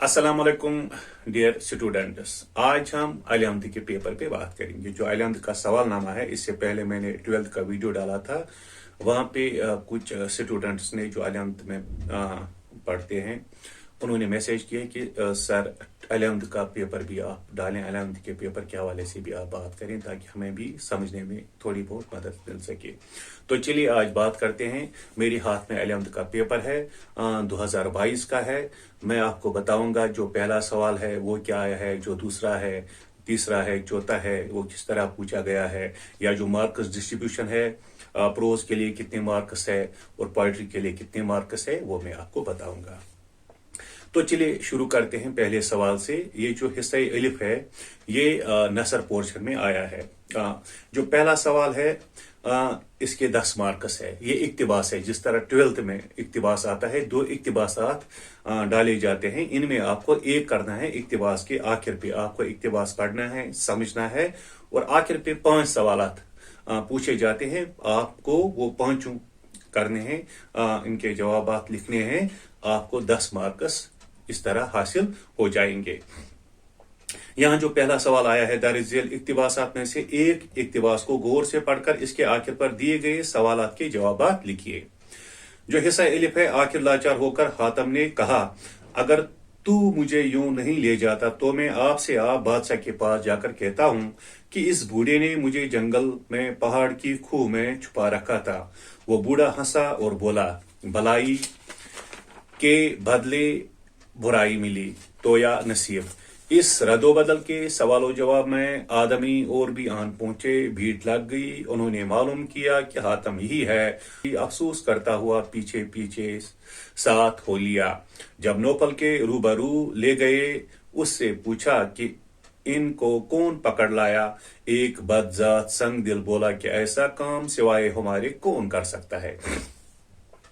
अस्सलामुअलैकुम dear students. आज हम अलिहम्द के पेपर पे बात करेंगे। जो अलिहम्द का सवालनामा है, इससे पहले मैंने 12th का वीडियो डाला था। वहाँ पे कुछ स्टूडेंट्स ने जो अलिहम्द में पढ़ते हैं, उन्होंने मैसेज किया कि सर अलिहम्द का पेपर भी आप डालें, अलिहम्द के पेपर के हवाले से भी आप बात करें ताकि हमें भी समझने में थोड़ी बहुत मदद मिल सके। तो चलिए आज बात करते हैं। मेरे हाथ में अलिहम्द का पेपर है, 2022 का है। मैं आपको बताऊंगा जो पहला सवाल है वो क्या है, जो दूसरा है, तीसरा है, चौथा है, वो किस तरह पूछा गया है, या जो मार्क्स डिस्ट्रीब्यूशन है, प्रोज के लिए कितने मार्क्स है और पोइट्री के लिए कितने मार्क्स है, वो मैं आपको बताऊंगा। तो चलिए शुरू करते हैं पहले सवाल से। ये जो हिस्सा अलिफ है, ये नसर पोर्शन में आया है। जो पहला सवाल है, इसके 10 मार्क्स है। ये इक्तिबास है, जिस तरह 12th में इक्तिबास आता है, 2 इक्तिबासात डाले जाते हैं। इनमें आपको एक करना है। इक्तिबास के आखिर पे आपको इक्तिबास पढ़ना है, समझना है, और आखिर पे 5 सवालात पूछे जाते हैं। आपको वो 5 करने हैं, इनके जवाबात लिखने हैं। आपको 10 मार्क्स इस तरह हासिल हो जाएंगे। यहाँ जो पहला सवाल आया है, दरअसल इक्तिबासात में से एक इक्तिबास को गौर से पढ़कर इसके आखिर पर दिए गए सवालात के जवाबात लिखिए। जो हिस्सा अलिफ है, आखिर लाचार होकर हातम ने कहा, अगर तू मुझे यूं नहीं ले जाता तो मैं आपसे आप बादशाह के पास जाकर कहता हूं कि इस बूढ़े ने मुझे जंगल में पहाड़ की खूह में छुपा रखा था। वो बूढ़ा हंसा और बोला, भलाई के बदले बुराई मिली तो या नसीब। इस रदोबदल के सवालों जवाब में आदमी और भी आन पहुंचे, भीड़ लग गई। उन्होंने मालूम किया कि हातम यही है। अफसोस करता हुआ पीछे पीछे साथ हो लिया। जब नौफल के रूबरू ले गए, उससे पूछा कि इनको कौन पकड़ लाया। एक बदजात संग दिल बोला कि ऐसा काम सिवाय हमारे कौन कर सकता है।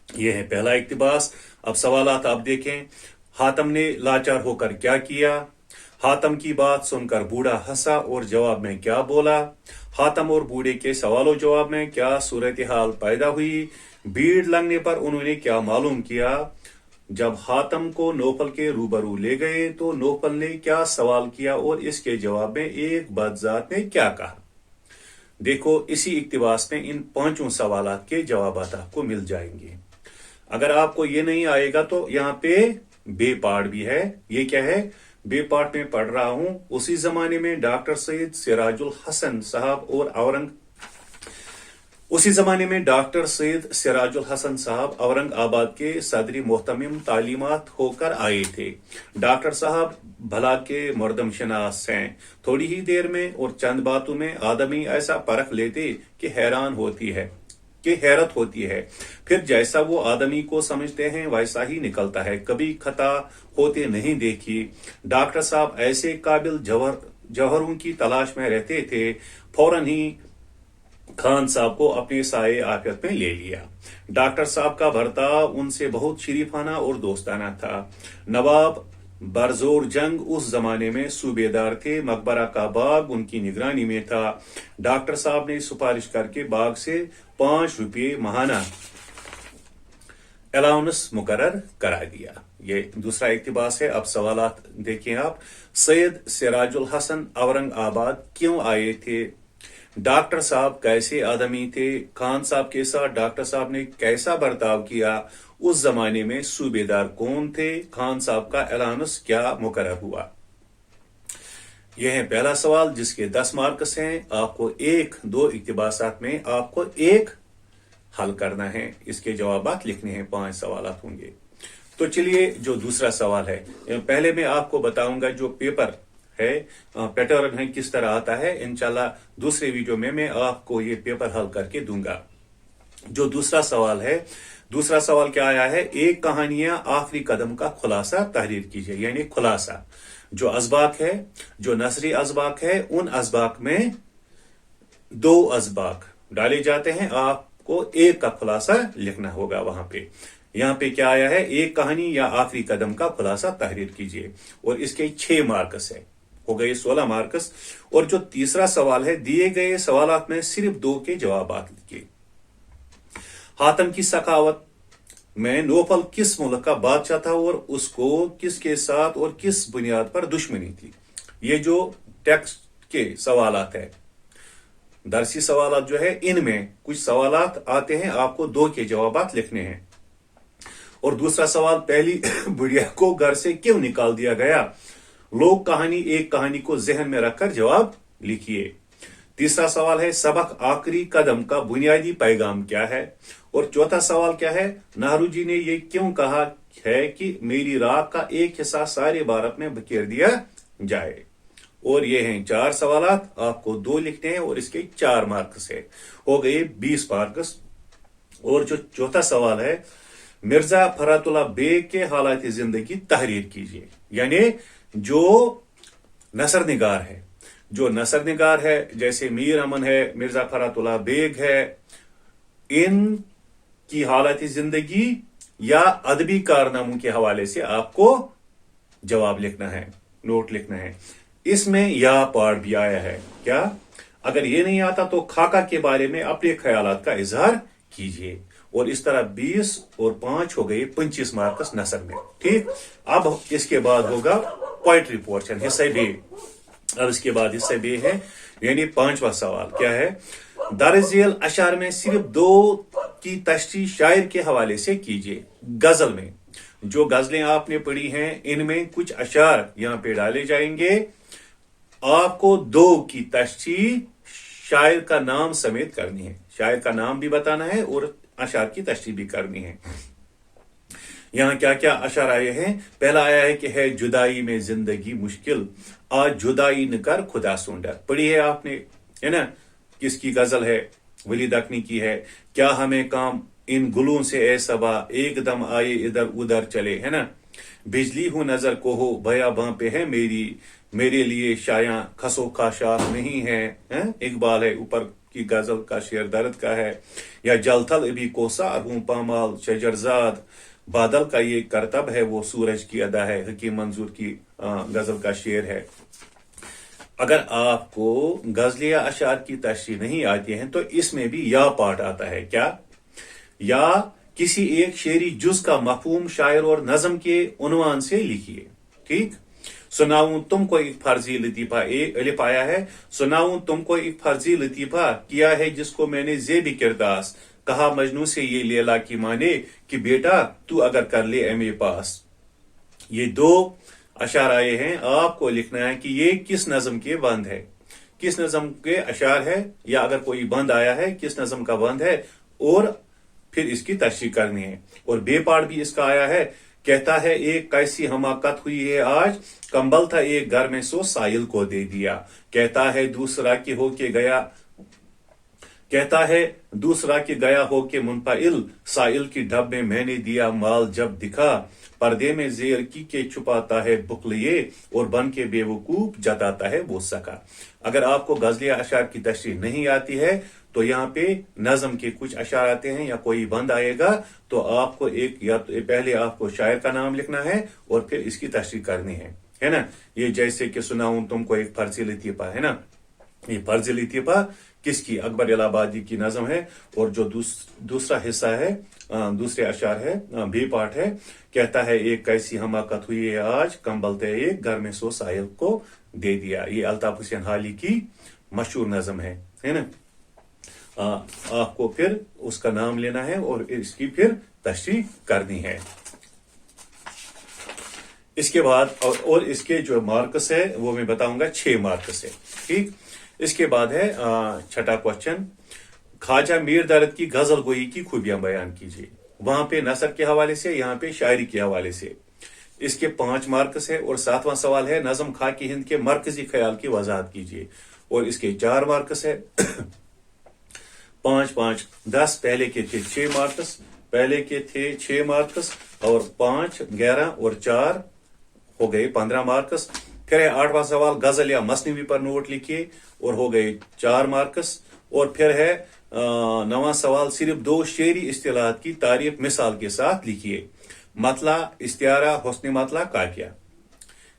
यह है पहला इक्तिबास। अब सवालात आप देखें। हातम ने लाचार होकर क्या किया। हातम की बात सुनकर बूढ़ा हंसा और जवाब में क्या बोला। हातम और बूढ़े के सवालों जवाब में क्या सूरत हाल पैदा हुई। भीड़ लगने पर उन्होंने क्या मालूम किया। जब हातम को नौफल के रूबरू ले गए तो नौफल ने क्या सवाल किया और इसके जवाब में एक बदजात ने क्या कहा। देखो, इसी इक्तिबास में इन 5 सवालात के जवाब आपको मिल जाएंगे। अगर आपको ये नहीं आएगा तो यहाँ पे बे पार्ट भी है। ये क्या है, बे पार्ट में पढ़ रहा हूं। उसी जमाने में डॉक्टर सैयद सिराजुल हसन साहब औरंगाबाद के सदरी मोहतमिम तालीमात होकर आए थे। डॉक्टर साहब भला के मर्दम शनास हैं। थोड़ी ही देर में और चंद बातों में आदमी ऐसा परख लेते कि हैरत होती है। फिर जैसा वो आदमी को समझते हैं वैसा ही निकलता है। कभी खता होते नहीं देखी। डॉक्टर साहब ऐसे काबिल जौहरों की तलाश में रहते थे। फौरन ही खान साहब को अपने साये आफियत में ले लिया। डॉक्टर साहब का बर्ताव उनसे बहुत शरीफाना और दोस्ताना था। नवाब बरजोर जंग उस जमाने में सूबेदार थे। मकबरा का बाग उनकी निगरानी में था। डॉक्टर साहब ने सिफारिश करके बाग से 5 रुपये माहाना अलाउंस मुकर्रर करा दिया। ये दूसरा इक्तिबास है। अब सवालात देखें आप। सैयद सिराजुल हसन औरंगाबाद क्यों आए थे। डॉक्टर साहब कैसे आदमी थे। खान साहब के साथ डॉक्टर साहब ने कैसा बर्ताव किया। उस जमाने में सूबेदार कौन थे। खान साहब का अलाउंस क्या मुकर्रर हुआ। यह है पहला सवाल, जिसके 10 मार्क्स हैं। आपको 1-2 इक्तिबासात में आपको एक हल करना है। इसके जवाबात लिखने हैं। 5 सवालात होंगे। तो चलिए जो दूसरा सवाल है, पहले मैं आपको बताऊंगा जो पेपर है, पैटर्न है, किस तरह आता है। इंशाल्लाह दूसरे वीडियो में मैं आपको ये पेपर हल करके दूंगा। जो दूसरा सवाल है, दूसरा सवाल क्या आया है, एक कहानियां आखिरी कदम का खुलासा तहरीर कीजिए। यानी खुलासा, जो अजबाक है, जो नसरी अजबाक है, उन अजबाक में 2 अजबाक डाले जाते हैं। आपको एक का खुलासा लिखना होगा वहां पे। यहां पे क्या आया है, एक कहानी या आखिरी कदम का खुलासा तहरीर कीजिए, और इसके 6 मार्क्स है। हो गए 16 मार्क्स। और जो तीसरा सवाल है, दिए गए सवालात में सिर्फ 2 के जवाब लिखिए। हातम की सखावत में नौफल किस मुल्क का बादशाह था और उसको किसके साथ और किस बुनियाद पर दुश्मनी थी। ये जो टेक्स्ट के सवालात है, दरसी सवालात जो है, इनमें कुछ सवालात आते हैं, आपको 2 के जवाबात लिखने हैं। और दूसरा सवाल, पहली बुढ़िया को घर से क्यों निकाल दिया गया। लोक कहानी, एक कहानी को जहन में रखकर जवाब लिखिए। तीसरा सवाल है, सबक आखिरी कदम का बुनियादी पैगाम क्या है। और चौथा सवाल क्या है, नेहरू जी ने ये क्यों कहा है कि मेरी राख का एक हिस्सा सारे भारत में बखेर दिया जाए। और ये हैं 4 सवालात, आपको 2 लिखने हैं और इसके 4 मार्क्स है, हो गए 20 मार्क्स। और जो चौथा सवाल है, मिर्जा फरातुल्लाह बेग के हालात जिंदगी तहरीर कीजिए। यानी जो नसर निगार है, जैसे मीर अमन है, मिर्जा फरातुल्लाह बेग है, इन की हालत जिंदगी या अदबी कारनामों के हवाले से आपको जवाब लिखना है, नोट लिखना है। इसमें या पार्ट भी आया है क्या। अगर ये नहीं आता तो खाका के बारे में अपने ख्यालात का इजहार कीजिए। और इस तरह 20 और 5 हो गए 25 मार्क्स नसर में। ठीक, अब इसके बाद होगा पोइट्री पोर्शन, हिस्सा बे। अब इसके बाद हिस्सा बे है, यानी 5वां सवाल क्या है, दरअसल अशार में सिर्फ 2 की तशरीह शायर के हवाले से कीजिए। गजल में जो गजलें आपने पढ़ी हैं, इनमें कुछ अशार यहां पे डाले जाएंगे, आपको 2 की तशरीह शायर का नाम समेत करनी है। शायर का नाम भी बताना है और अशार की तशरीह भी करनी है। यहां क्या क्या अशार आए हैं। पहला आया है कि है जुदाई में जिंदगी मुश्किल, आज जुदाई न कर खुदा सुंडर। पढ़ी है आपने, है ना। किसकी गजल है, वली दखनी की है। क्या हमें काम इन गुलों से ए सबा, एकदम आए इधर उधर चले, है ना। बिजली हूं नजर को हो, बयाबां पे है मेरे लिए शाया खसो खाशात नहीं है, इकबाल है। ऊपर की गजल का शेर दर्द का है। या जलथल अभी कोसार हूं पामाल शजरजाद, बादल का ये करतब है वो सूरज की अदा है। हकीम मंजूर की गजल का शेर है। अगर आपको गजल या अशार की तशरीह नहीं आती है तो इसमें भी या पार्ट आता है क्या। या किसी एक शेरी जुज का मफहूम शायर और नज्म के उन्वान से लिखिए। ठीक, सुनाऊं तुमको एक फर्जी लतीफा, अलिफ आया है। सुनाऊं तुमको एक फर्जी लतीफा, किया है जिसको मैंने ज़ेबी किरदास, कहा मजनू से ये लैला की माने कि बेटा तू अगर कर ले एमए पास। ये 2 अशार आए हैं, आपको लिखना है कि ये किस नज्म के बंद है, किस नज्म के अशार है, या अगर कोई बंद आया है किस नज्म का बंद है, और फिर इसकी तशरीह करनी है। और बेपार्ट भी इसका आया है। कहता है एक कैसी हमाकत हुई है आज, कंबल था एक घर में सो साइल को दे दिया। कहता है दूसरा की गया हो के मुनपाइल, साइल की ढब में मैंने दिया माल जब दिखा, पर्दे में जेर की के छुपाता है बुकलिए, और बन के बेवकूफ जताता है वो सका। अगर आपको गजल या अशार की तशरीह नहीं आती है तो यहाँ पे नज्म के कुछ अशार आते हैं या कोई बंद आएगा, तो आपको या तो पहले आपको शायर का नाम लिखना है और फिर इसकी तशरीह करनी है ना। ये जैसे कि सुनाऊं तुमको एक फर्जी लतीफा, है ना। ये फर्जी लतीफा किसकी, अकबर इलाहाबादी की नज्म है। और जो दूसरा हिस्सा है, दूसरे अशार है, बी पार्ट है। कहता है एक कैसी हमाकत हुई है आज, कंबल थे एक घर में सो साहिल को दे दिया। ये अल्ताफ हुसैन हाली की मशहूर नज्म है ना। आपको फिर उसका नाम लेना है और इसकी फिर तशरीह करनी है। इसके बाद और इसके जो मार्क्स है वो मैं बताऊंगा, 6 मार्क्स है। ठीक, इसके बाद है 6ठा क्वेश्चन, ख्वाजा मीर दर्द की गजल गोई की खूबियां बयान कीजिए। वहां पे नसर के हवाले से, यहाँ पे शायरी के हवाले से। इसके 5 मार्क्स है। और 7वां सवाल है, नज़म खाकी हिंद के मरकजी ख्याल की वजाहत कीजिए, और इसके 4 मार्क्स है। 5, 5, 10 पहले के थे 6 मार्क्स, और 5, 11 और 4 हो गए 15 मार्क्स। फिर है 8वां सवाल, गजल या मसनवी पर नोट लिखिए, और हो गए 4 मार्क्स। और फिर है 9वां सवाल, सिर्फ 2 शेरी इस्तिलाहात की तारीफ मिसाल के साथ लिखिए। मतला, इस्तियारा, हुस्न मतला, काफिया।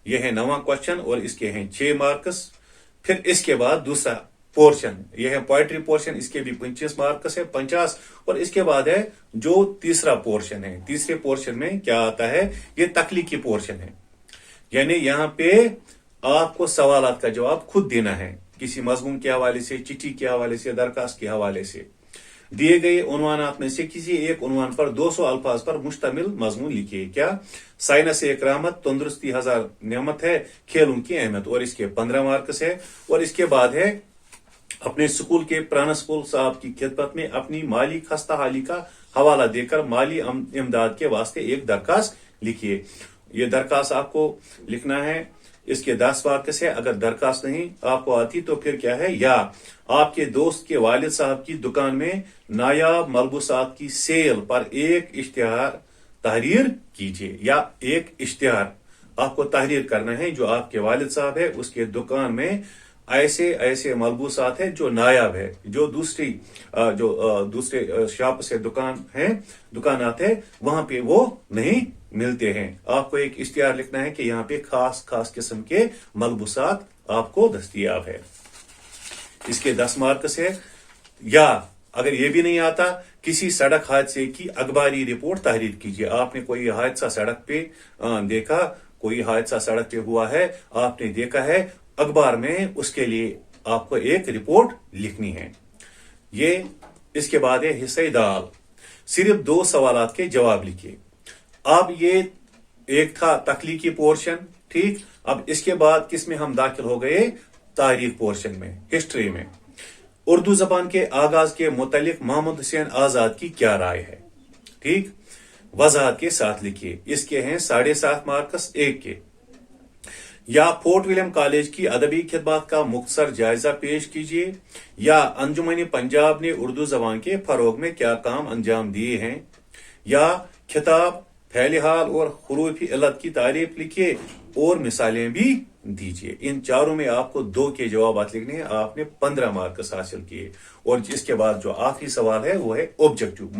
यह है 9वां क्वेश्चन और इसके हैं 6 मार्क्स। फिर इसके बाद दूसरा पोर्शन, ये है पोएट्री पोर्शन, इसके भी 25 मार्क्स है, 50। और इसके बाद है जो तीसरा पोर्शन है, तीसरे पोर्शन में क्या आता है, ये तख्लीकी पोर्शन है। यानी यहाँ पे आपको सवालात का जवाब खुद देना है, किसी मजमून के हवाले से, चिट्ठी के हवाले से, दरखास्त के हवाले से। दिए गए उन्वानात में से किसी एक उन्वान पर 200 अल्फाज पर मुश्तमिल मजमून लिखिए। क्या? साइंस एक रहमत, तंदुरुस्ती हजार नेमत है, खेल उनकी अहमियत, और इसके 15 मार्क्स है। और इसके बाद है अपने स्कूल के प्रिंसिपल साहब की खिदमत में अपनी माली खस्ता हाली का हवाला देकर माली इमदाद के वास्ते एक दरखास्त लिखिए। ये दरखास्त आपको लिखना है, इसके 10 मार्क्स है। अगर दरखास्त नहीं आपको आती तो फिर क्या है, या आपके दोस्त के वालिद साहब की दुकान में नायाब मलबूसात की सेल पर एक इश्तिहार तहरीर कीजिए, या एक इश्तिहार आपको तहरीर करना है जो आपके वालिद साहब है उसके दुकान में ऐसे ऐसे मलबूसात है जो नायाब है, जो दूसरे शॉप से दुकानात है वहां पे वो नहीं मिलते हैं। आपको एक इश्तिहार लिखना है कि यहाँ पे खास खास किस्म के मलबूसात आपको दस्तयाब है। इसके 10 मार्क्स है। या अगर ये भी नहीं आता, किसी सड़क हादसे की अखबारी रिपोर्ट तहरीर कीजिए। आपने कोई हादसा सड़क पे देखा, कोई हादसा सड़क पे हुआ है, आपने देखा है, अखबार में उसके लिए आपको एक रिपोर्ट लिखनी है। ये इसके बाद है हिस्से दाल, सिर्फ 2 सवालात के जवाब लिखिए। अब ये एक था तख्लीकी पोर्शन, ठीक। अब इसके बाद किस में हम दाखिल हो गए, तारीख पोर्शन में, हिस्ट्री में। उर्दू जबान के आगाज के मुतालिक मोहम्मद हुसैन आजाद की क्या राय है, ठीक। वजाहत के साथ लिखिए। इसके हैं 7.5 मार्क्स एक के। या फोर्ट विलियम कॉलेज की अदबी खिदमत का मुख्तसर जायजा पेश कीजिए। या अंजुमन पंजाब ने उर्दू जबान के फरोग में क्या काम अंजाम दिए हैं। या खिताब, फैलिहाल और हुरूफ इल्लत की तारीफ लिखिए और मिसालें भी दीजिए। इन चारों में आपको 2 के जवाब लिखने हैं। आपने 15 मार्क्स हासिल किए। और इसके बाद जो आखिरी सवाल है वो है ऑब्जेक्टिव,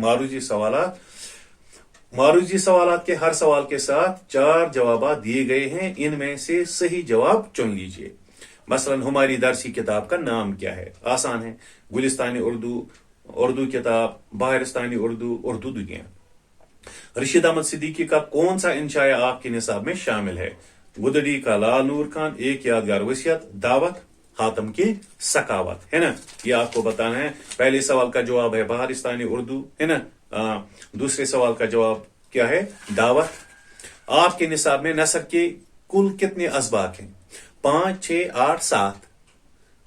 मारूजी सवालात के हर सवाल के साथ 4 जवाब दिए गए हैं। इनमें से सही जवाब चुन लीजिए। मसलन हमारी दरसी किताब का नाम क्या है, आसान है, गुलिस्तानी उर्दू, उर्दू किताब, बहारिस्तानी उर्दू, उर्दू दुनिया। रशीद अहमद सिद्दीकी का कौन सा इंशाया आपके निसाब में शामिल है। गुदड़ी का लाल नूर खान, एक यादगार वसीयत, दावत, हातम की सकावत, है ना। ये आपको बताना है। पहले सवाल का जवाब है बहारिस्तानी उर्दू, है ना। दूसरे सवाल का जवाब क्या है, दावत। आपके निसाब में नसर के कुल कितने असबाक हैं, 5, 6, 8, 7।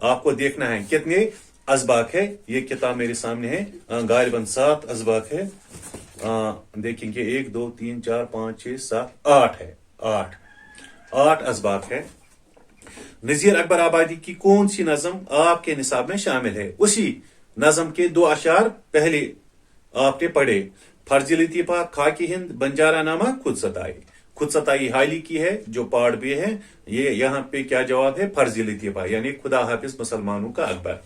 आपको देखना है कितने असबाक है। ये किताब मेरे सामने है, गालिबन 7 असबाक है। देखेंगे 1, 2, 3, 4, 5, 6, 7, 8 है। 8 असबाक है। नजीर अकबर आबादी की कौन सी नज़म आपके निसाब में शामिल है। उसी नज़म के 2 अशार पहले आपने पढ़े, फर्जी लतीफा, खाकी हिंद, बंजारा नामा, खुद सताई हाली की है जो पार्ट भी है। ये यहाँ पे क्या जवाब है, फर्जी लतीफा, यानी खुदा हाफिज मुसलमानों का अकबर।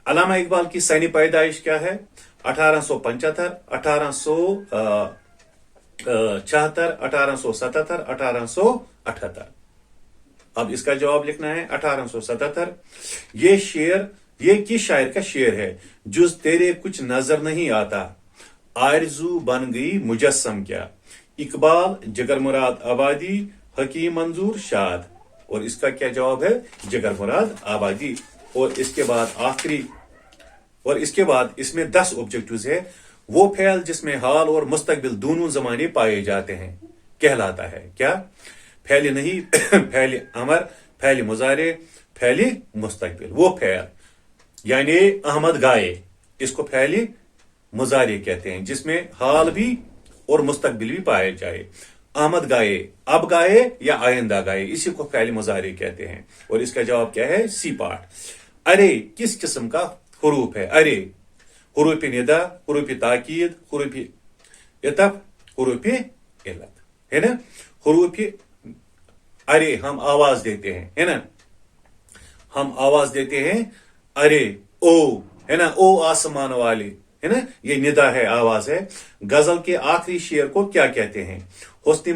अल्लामा इकबाल की सैनी पैदाइश क्या है, 1875, 1876, 1877, 1878। अब इसका जवाब लिखना है 1877। ये किस शायर का शेर है। जुज तेरे कुछ नजर नहीं आता, आरजू बन गई मुजस्सम क्या। इकबाल, जगर मुराद आबादी, हकीम मंजूर शाद। और इसका क्या जवाब है, जगर मुराद आबादी। और इसके बाद आखिरी, और इसके बाद इसमें 10 ऑब्जेक्टिव्स है। वो फेल जिसमें हाल और मुस्तकबिल दोनों जमाने पाए जाते हैं कहलाता है क्या। फैली नहीं, फैली अमर, फैली मुजारे, फैली मुस्तकबिल। वो फेल यानी अहमद गाए, इसको फैली मुजारे कहते हैं, जिसमें हाल भी और मुस्तकबिल भी पाए जाए। अहमद गाए, अब गाए या आइंदा गाए, इसी को फैली मुजारे कहते हैं। और इसका जवाब क्या है, सी पार्ट। अरे किस किस्म का हुरूफ है। अरे हुरूफ निदा, हुरूफ ताकीद, हुरूफ इतफ, हुरूफ इल्लत, है ना। हुरूफ अरे हम आवाज देते हैं, है ना, हम आवाज देते हैं अरे ओ, है ना, ओ आसमान वाले, है ना, ये निदा है, आवाज है। गजल के आखिरी शेर को क्या कहते हैं। हुस्न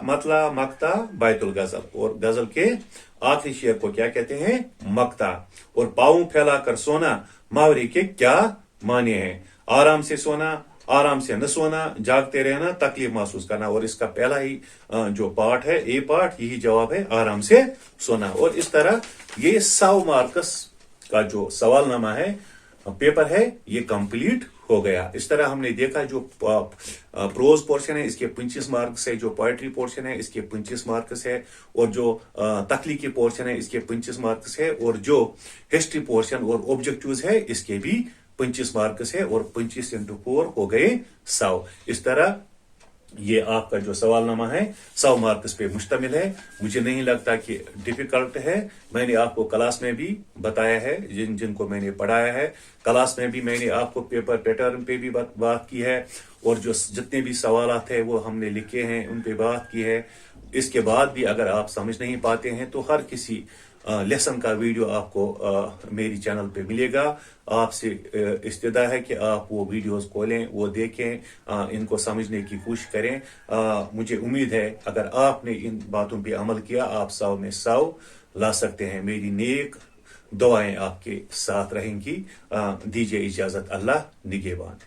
मतला मक्ता बैतुल गजल, और गजल के आखिरी शेर को क्या कहते हैं? मक्ता। और पाँव फैलाकर सोना मावरे के क्या माने हैं? आराम से सोना, आराम से न सोना, जागते रहना, तकलीफ महसूस करना। और इसका पहला ही जो पार्ट है, ए पार्ट, यही जवाब है, आराम से सोना। और इस तरह ये 100 मार्क्स का जो सवालनामा है, पेपर है, ये कंप्लीट हो गया। इस तरह हमने देखा जो प्रोज पोर्शन है इसके 25 मार्क्स है, जो पोएट्री पोर्शन है इसके 25 मार्क्स है, और जो तख्लीकी पोर्शन है इसके 25 मार्क्स है, और जो हिस्ट्री पोर्शन और ऑब्जेक्टिव्स है इसके भी 25 मार्क्स है, और 25 × 4 हो गए 100। इस तरह ये आपका जो सवालनामा है 100 मार्क्स पे मुश्तमिल है। मुझे नहीं लगता कि डिफिकल्ट है। मैंने आपको क्लास में भी बताया है, जिनको मैंने पढ़ाया है क्लास में भी मैंने आपको पेपर पैटर्न पे भी बात की है, और जो जितने भी सवालात है वो हमने लिखे हैं उन पे बात की है। इसके बाद भी अगर आप समझ नहीं पाते हैं तो हर किसी लेसन का वीडियो आपको मेरी चैनल पे मिलेगा। आपसे इस्तदा है कि आप वो वीडियोस खोलें, वो देखें, इनको समझने की कोशिश करें। मुझे उम्मीद है अगर आपने इन बातों पे अमल किया आप 100 में 100 ला सकते हैं। मेरी नेक दुआएं आपके साथ रहेंगी। दीजिए इजाजत, अल्लाह निगहबान।